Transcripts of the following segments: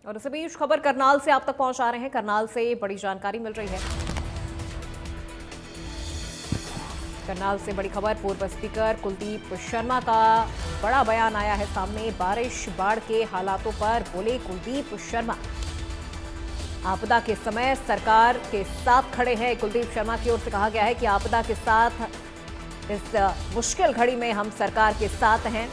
और इसी बीच खबर करनाल से आप तक पहुंचा रहे हैं। करनाल से बड़ी जानकारी मिल रही है। करनाल से बड़ी खबर, पूर्व स्पीकर कुलदीप शर्मा का बड़ा बयान आया है सामने। बारिश बाढ़ के हालातों पर बोले कुलदीप शर्मा, आपदा के समय सरकार के साथ खड़े हैं। कुलदीप शर्मा की ओर से कहा गया है कि आपदा के साथ, इस मुश्किल घड़ी में हम सरकार के साथ हैं।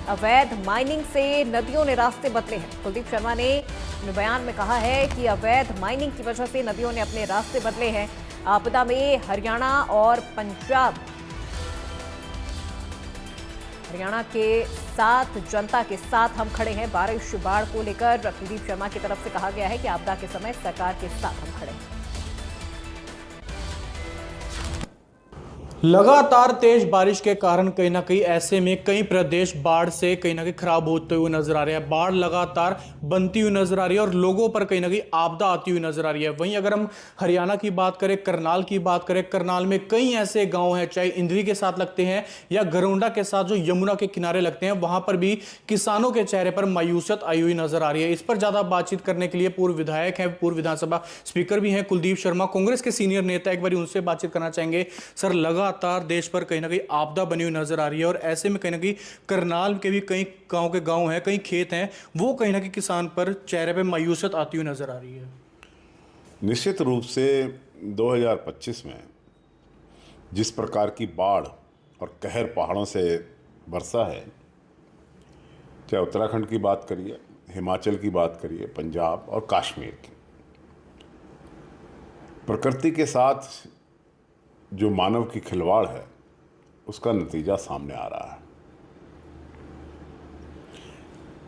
अवैध माइनिंग से नदियों ने रास्ते बदले हैं। कुलदीप शर्मा ने अपने बयान में कहा है कि अवैध माइनिंग की वजह से नदियों ने अपने रास्ते बदले हैं। आपदा में हरियाणा और पंजाब, हरियाणा के साथ, जनता के साथ हम खड़े हैं। बारिश बाढ़ को लेकर कुलदीप शर्मा की तरफ से कहा गया है कि आपदा के समय सरकार के साथ हम खड़े हैं। लगातार तेज बारिश के कारण कहीं ना कहीं ऐसे में कई प्रदेश बाढ़ से कहीं ना कहीं खराब होते हुए नजर आ रहे हैं। बाढ़ लगातार बनती हुई नजर आ रही है और लोगों पर कहीं ना कहीं आपदा आती हुई नजर आ रही है। वहीं अगर हम हरियाणा की बात करें, करनाल की बात करें, करनाल में कई ऐसे गांव हैं, चाहे इंद्री के साथ लगते हैं या गरोंडा के साथ जो यमुना के किनारे लगते हैं, वहां पर भी किसानों के चेहरे पर मायूसियत आई हुई नजर आ रही है। इस पर ज्यादा बातचीत करने के लिए पूर्व विधायक हैं, पूर्व विधानसभा स्पीकर भी हैं कुलदीप शर्मा, कांग्रेस के सीनियर नेता, एक बार उनसे बातचीत करना चाहेंगे। सर, लगातार देश पर कहीं ना कहीं आपदा बनी हुई नजर आ रही है और ऐसे में कहीं ना कहीं करनाल के भी कई गांव हैं, कई खेत हैं, वो कहीं ना कहीं किसान पर चेहरे पे मायूसियत आती हुई नजर आ रही है। निश्चित रूप से 2025 में जिस प्रकार की बाढ़ और कहर पहाड़ों से बरसा है, चाहे उत्तराखंड की बात करिए, हिमाचल की बात करिए, पंजाब और कश्मीर की, प्रकृति के साथ जो मानव की खिलवाड़ है उसका नतीजा सामने आ रहा है।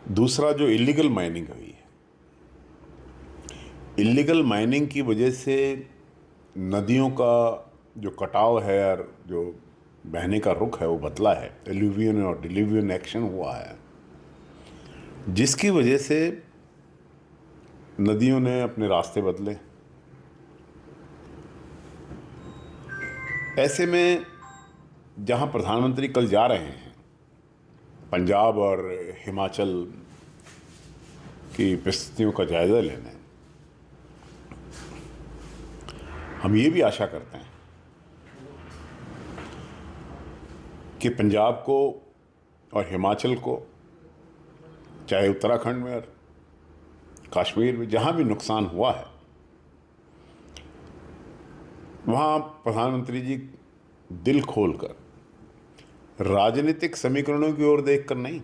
दूसरा, जो इलीगल माइनिंग हुई है, इलीगल माइनिंग की वजह से नदियों का जो कटाव है और जो बहने का रुख है वो बदला है। एलुवियन और डिल्यूवियन एक्शन हुआ है, जिसकी वजह से नदियों ने अपने रास्ते बदले। ऐसे में जहां प्रधानमंत्री कल जा रहे हैं पंजाब और हिमाचल की परिस्थितियों का जायजा लेने, हम ये भी आशा करते हैं कि पंजाब को और हिमाचल को, चाहे उत्तराखंड में और कश्मीर में जहां भी नुकसान हुआ है, वहाँ प्रधानमंत्री जी दिल खोलकर, राजनीतिक समीकरणों की ओर देखकर नहीं,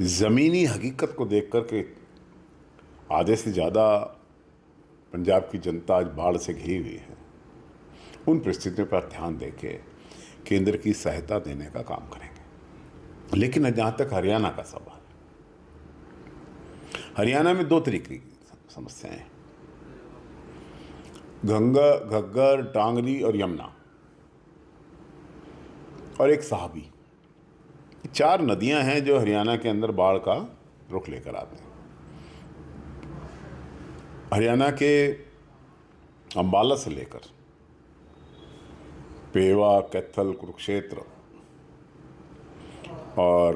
ज़मीनी हकीकत को देखकर के आधे से ज़्यादा पंजाब की जनता आज बाढ़ से घिरी हुई है, उन परिस्थितियों पर ध्यान देके केंद्र की सहायता देने का काम करेंगे। लेकिन जहाँ तक हरियाणा का सवाल, हरियाणा में दो तरीके की समस्याएं हैं, गंगा, घग्गर, टांगरी और यमुना और एक साहबी। चार नदियां हैं जो हरियाणा के अंदर बाढ़ का रुख लेकर आते हैं। हरियाणा के अंबाला से लेकर पेवा, कैथल, कुरुक्षेत्र और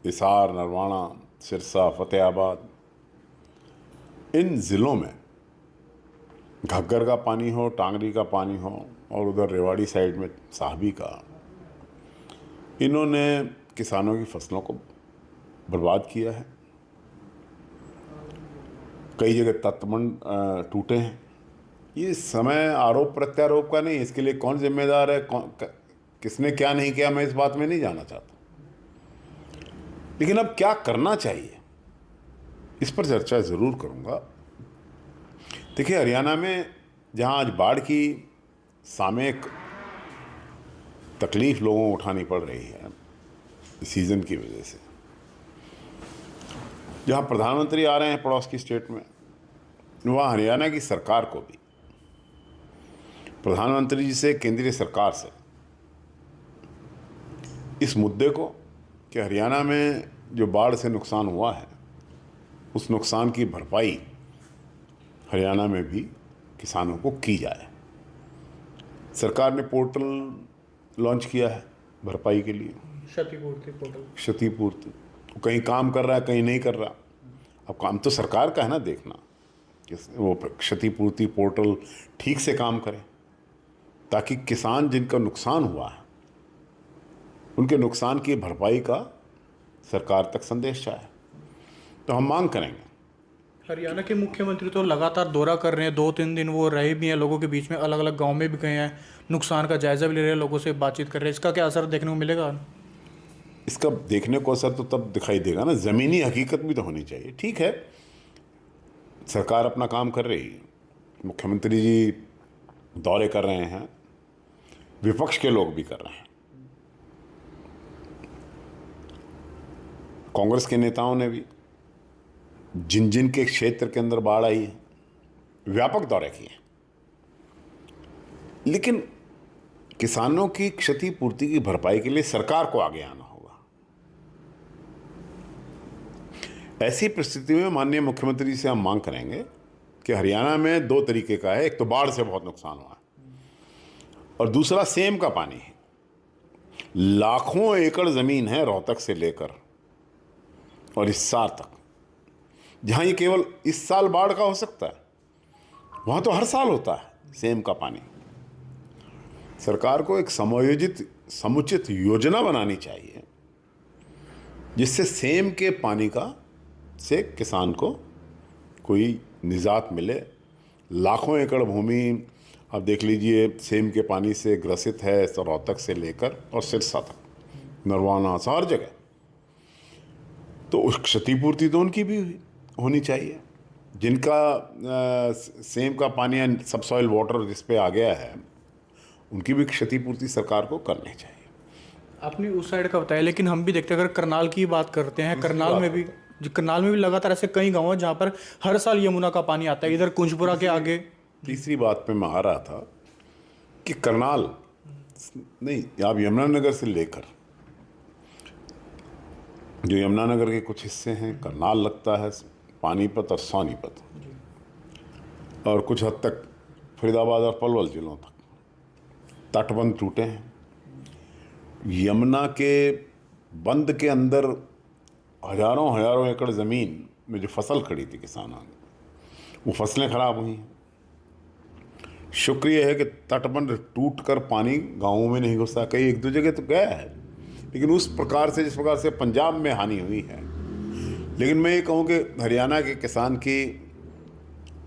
हिसार, नरवाना, सिरसा, फतेहाबाद, इन ज़िलों में घग्गर का पानी हो, टांगरी का पानी हो और उधर रेवाड़ी साइड में साहबी का, इन्होंने किसानों की फसलों को बर्बाद किया है। कई जगह तटबंध टूटे हैं। ये समय आरोप प्रत्यारोप का नहीं, इसके लिए कौन जिम्मेदार है, किसने क्या नहीं किया, मैं इस बात में नहीं जाना चाहता। लेकिन अब क्या करना चाहिए, इस पर चर्चा ज़रूर करूँगा। देखिए, हरियाणा में जहाँ आज बाढ़ की सामयिक तकलीफ लोगों को उठानी पड़ रही है सीज़न की वजह से, जहाँ प्रधानमंत्री आ रहे हैं पड़ोस की स्टेट में, वहाँ हरियाणा की सरकार को भी प्रधानमंत्री जी से, केंद्रीय सरकार से इस मुद्दे को कि हरियाणा में जो बाढ़ से नुकसान हुआ है, उस नुकसान की भरपाई हरियाणा में भी किसानों को की जाए। सरकार ने पोर्टल लॉन्च किया है भरपाई के लिए, क्षतिपूर्ति पोर्टल। क्षतिपूर्ति कहीं काम कर रहा है, कहीं नहीं कर रहा। अब काम तो सरकार का है ना देखना कि वो क्षतिपूर्ति पोर्टल ठीक से काम करे, ताकि किसान जिनका नुकसान हुआ है उनके नुकसान की भरपाई का सरकार तक संदेश जाए। तो हम मांग करेंगे। हरियाणा के मुख्यमंत्री तो लगातार दौरा कर रहे हैं, 2-3 दिन वो रहे भी हैं लोगों के बीच में, अलग अलग गांव में भी गए हैं, नुकसान का जायजा भी ले रहे हैं, लोगों से बातचीत कर रहे हैं। इसका क्या असर देखने को मिलेगा? इसका देखने को असर तो तब दिखाई देगा ना, ज़मीनी हकीकत भी तो होनी चाहिए। ठीक है, सरकार अपना काम कर रही है, मुख्यमंत्री जी दौरे कर रहे हैं, विपक्ष के लोग भी कर रहे हैं, कांग्रेस के नेताओं ने भी जिन जिन के क्षेत्र के अंदर बाढ़ आई है व्यापक दौरे किए। लेकिन किसानों की क्षतिपूर्ति की भरपाई के लिए सरकार को आगे आना होगा। ऐसी परिस्थिति में माननीय मुख्यमंत्री से हम मांग करेंगे कि हरियाणा में 2 तरीके का है, एक तो बाढ़ से बहुत नुकसान हुआ है और दूसरा सेम का पानी है। लाखों एकड़ ज़मीन है रोहतक से लेकर और हिसार तक, जहाँ ये केवल इस साल बाढ़ का हो सकता है, वहाँ तो हर साल होता है सेम का पानी। सरकार को एक समायोजित समुचित योजना बनानी चाहिए जिससे सेम के पानी का से किसान को कोई निजात मिले। लाखों एकड़ भूमि आप देख लीजिए सेम के पानी से ग्रसित है, रोहतक से लेकर और सिरसा तक, नरवाना, हर जगह। तो उस क्षतिपूर्ति तो उनकी भी होनी चाहिए, जिनका सेम का पानी या सब सॉइल वाटर जिस पे आ गया है, उनकी भी क्षतिपूर्ति सरकार को करनी चाहिए। आपने उस साइड का बताया, लेकिन हम भी देखते हैं, अगर करनाल की बात करते हैं, करनाल में भी लगातार ऐसे कई गांव हैं जहां पर हर साल यमुना का पानी आता है। इधर कुंजपुरा के आगे तीसरी बात पे मैं आ रहा था कि करनाल नहीं, आप यमुनानगर से लेकर जो यमुनानगर के कुछ हिस्से हैं, करनाल लगता है, पानीपत और सोनीपत, और कुछ हद तक फरीदाबाद और पलवल जिलों तक तटबंध टूटे हैं। यमुना के बंद के अंदर हजारों एकड़ ज़मीन में जो फसल खड़ी थी किसानों ने, वो फसलें खराब हुई हैं। शुक्रिया है कि तटबंध टूट कर पानी गाँवों में नहीं घुसा, कई 1-2 जगह तो गया है, लेकिन उस प्रकार से जिस प्रकार से पंजाब में हानि हुई है। लेकिन मैं ये कहूँ कि हरियाणा के किसान की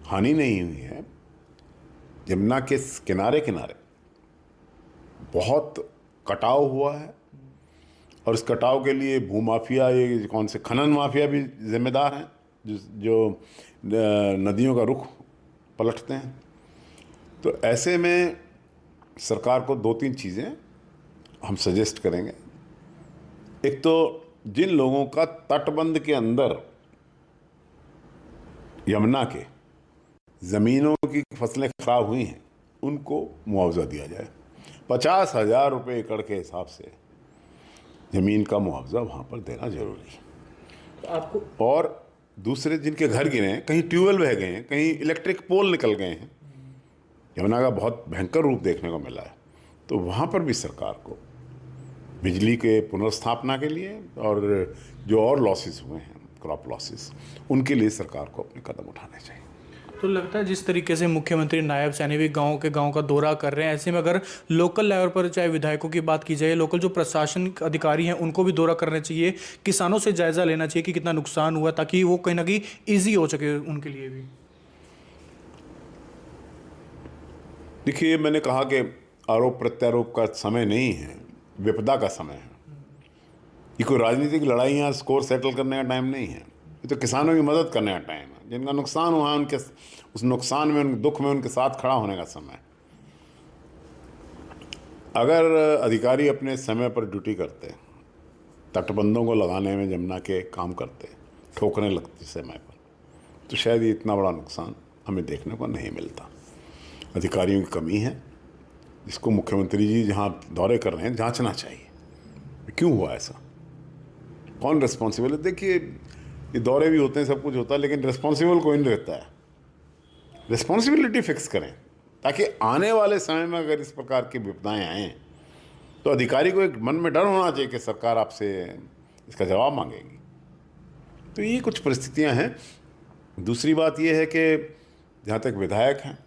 हानि नहीं हुई है। यमुना के किनारे किनारे बहुत कटाव हुआ है और इस कटाव के लिए भूमाफिया, ये कौन से खनन माफिया भी जिम्मेदार हैं, जो नदियों का रुख पलटते हैं। तो ऐसे में सरकार को 2-3 चीज़ें हम सजेस्ट करेंगे। एक तो जिन लोगों का तटबंध के अंदर यमुना के ज़मीनों की फसलें खराब हुई हैं, उनको मुआवजा दिया जाए। 50,000 रुपये एकड़ के हिसाब से ज़मीन का मुआवजा वहाँ पर देना जरूरी है। तो आपको, और दूसरे जिनके घर गिरे हैं, कहीं ट्यूबवेल बह गए हैं, कहीं इलेक्ट्रिक पोल निकल गए हैं, यमुना का बहुत भयंकर रूप देखने को मिला है, तो वहाँ पर भी सरकार को बिजली के पुनर्स्थापना के लिए और जो और लॉसेस हुए हैं, क्रॉप लॉसेस, उनके लिए सरकार को अपने कदम उठाने चाहिए। तो लगता है जिस तरीके से मुख्यमंत्री नायब सैनी भी गाँव का दौरा कर रहे हैं, ऐसे में अगर लोकल लेवल पर चाहे विधायकों की बात की जाए, लोकल जो प्रशासनिक अधिकारी हैं उनको भी दौरा करना चाहिए, किसानों से जायजा लेना चाहिए कि कितना नुकसान हुआ, ताकि वो कहीं ना कहीं ईजी हो सके उनके लिए भी। देखिए, मैंने कहा कि आरोप प्रत्यारोप का समय नहीं है, विपदा का समय है। ये कोई राजनीतिक लड़ाइयाँ, स्कोर सेटल करने का टाइम नहीं है, ये तो किसानों की मदद करने का टाइम है। जिनका नुकसान हुआ है, उनके उस नुकसान में, उनके दुख में उनके साथ खड़ा होने का समय है। अगर अधिकारी अपने समय पर ड्यूटी करते, तटबंधों को लगाने में यमुना के काम करते, ठोकने लगते समय पर, तो शायद ये इतना बड़ा नुकसान हमें देखने को नहीं मिलता। अधिकारियों की कमी है, जिसको मुख्यमंत्री जी जहाँ दौरे कर रहे हैं जांचना चाहिए, क्यों हुआ ऐसा, कौन रिस्पॉन्सिबल है। देखिए, ये दौरे भी होते हैं, सब कुछ होता है, लेकिन रिस्पॉन्सिबल कोई नहीं रहता है। रिस्पॉन्सिबिलिटी फिक्स करें, ताकि आने वाले समय में अगर इस प्रकार की विपदाएं आएँ तो अधिकारी को एक मन में डर होना चाहिए कि सरकार आपसे इसका जवाब मांगेगी। तो ये कुछ परिस्थितियां हैं दूसरी बात यह है कि जहाँ तक विधायक हैं,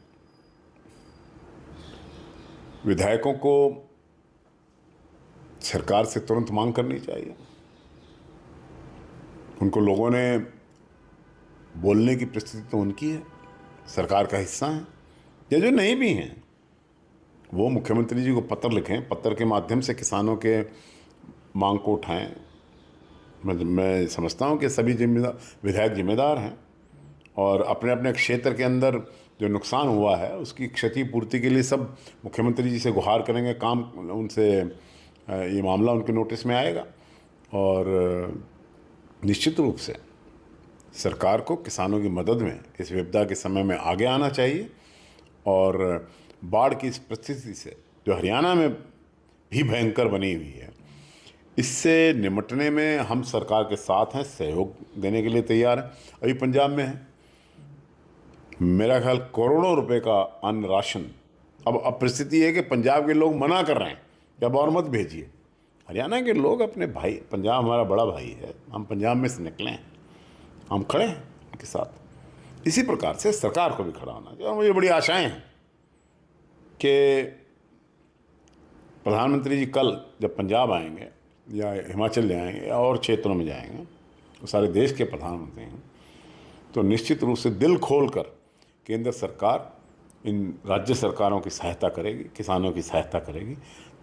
विधायकों को सरकार से तुरंत मांग करनी चाहिए। उनको लोगों ने बोलने की परिस्थिति तो उनकी है, सरकार का हिस्सा है। या जो नहीं भी हैं वो मुख्यमंत्री जी को पत्र लिखें, पत्र के माध्यम से किसानों के मांग को उठाएं। मैं समझता हूं कि सभी विधायक जिम्मेदार हैं और अपने अपने क्षेत्र के अंदर जो नुकसान हुआ है उसकी क्षतिपूर्ति के लिए सब मुख्यमंत्री जी से गुहार करेंगे, काम उनसे ये मामला उनके नोटिस में आएगा। और निश्चित रूप से सरकार को किसानों की मदद में इस विपदा के समय में आगे आना चाहिए और बाढ़ की इस परिस्थिति से जो हरियाणा में भी भयंकर बनी हुई है, इससे निपटने में हम सरकार के साथ हैं, सहयोग देने के लिए तैयार हैं। अभी पंजाब में है मेरा ख्याल करोड़ों रुपए का अन्न राशन। अब परिस्थिति है कि पंजाब के लोग मना कर रहे हैं कि अब और मत भेजिए। हरियाणा के लोग अपने भाई, पंजाब हमारा बड़ा भाई है, हम पंजाब में से निकले हैं, हम खड़े हैं उनके साथ। इसी प्रकार से सरकार को भी खड़ा होना चाहिए। और मुझे बड़ी आशाएं हैं कि प्रधानमंत्री जी कल जब पंजाब आएंगे या हिमाचल जाएंगे या और क्षेत्रों में जाएंगे, तो सारे देश के प्रधानमंत्री हैं, तो निश्चित रूप से दिल खोलकर केंद्र सरकार इन राज्य सरकारों की सहायता करेगी, किसानों की सहायता करेगी,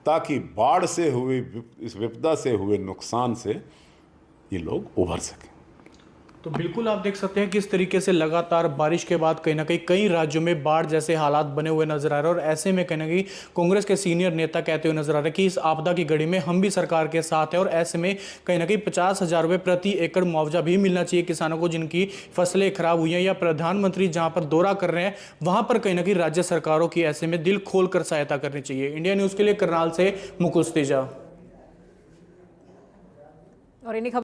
ताकि बाढ़ से हुए इस विपदा से हुए नुकसान से ये लोग उभर सकें। तो बिल्कुल आप देख सकते हैं किस तरीके से लगातार बारिश के बाद कहीं ना कहीं कई राज्यों में बाढ़ जैसे हालात बने हुए नजर आ रहे हैं। और ऐसे में कहीं ना कहीं कांग्रेस के सीनियर नेता कहते हुए नजर आ रहे हैं कि इस आपदा की घड़ी में हम भी सरकार के साथ हैं और ऐसे में कहीं ना कहीं 50,000 रुपये प्रति एकड़ मुआवजा भी मिलना चाहिए किसानों को जिनकी फसलें खराब हुई हैं। या प्रधानमंत्री जहां पर दौरा कर रहे हैं वहां पर कहीं ना कहीं राज्य सरकारों की ऐसे में दिल खोल कर सहायता करनी चाहिए। इंडिया न्यूज़ के लिए करनाल से मुकुल तेजा। और इन्हीं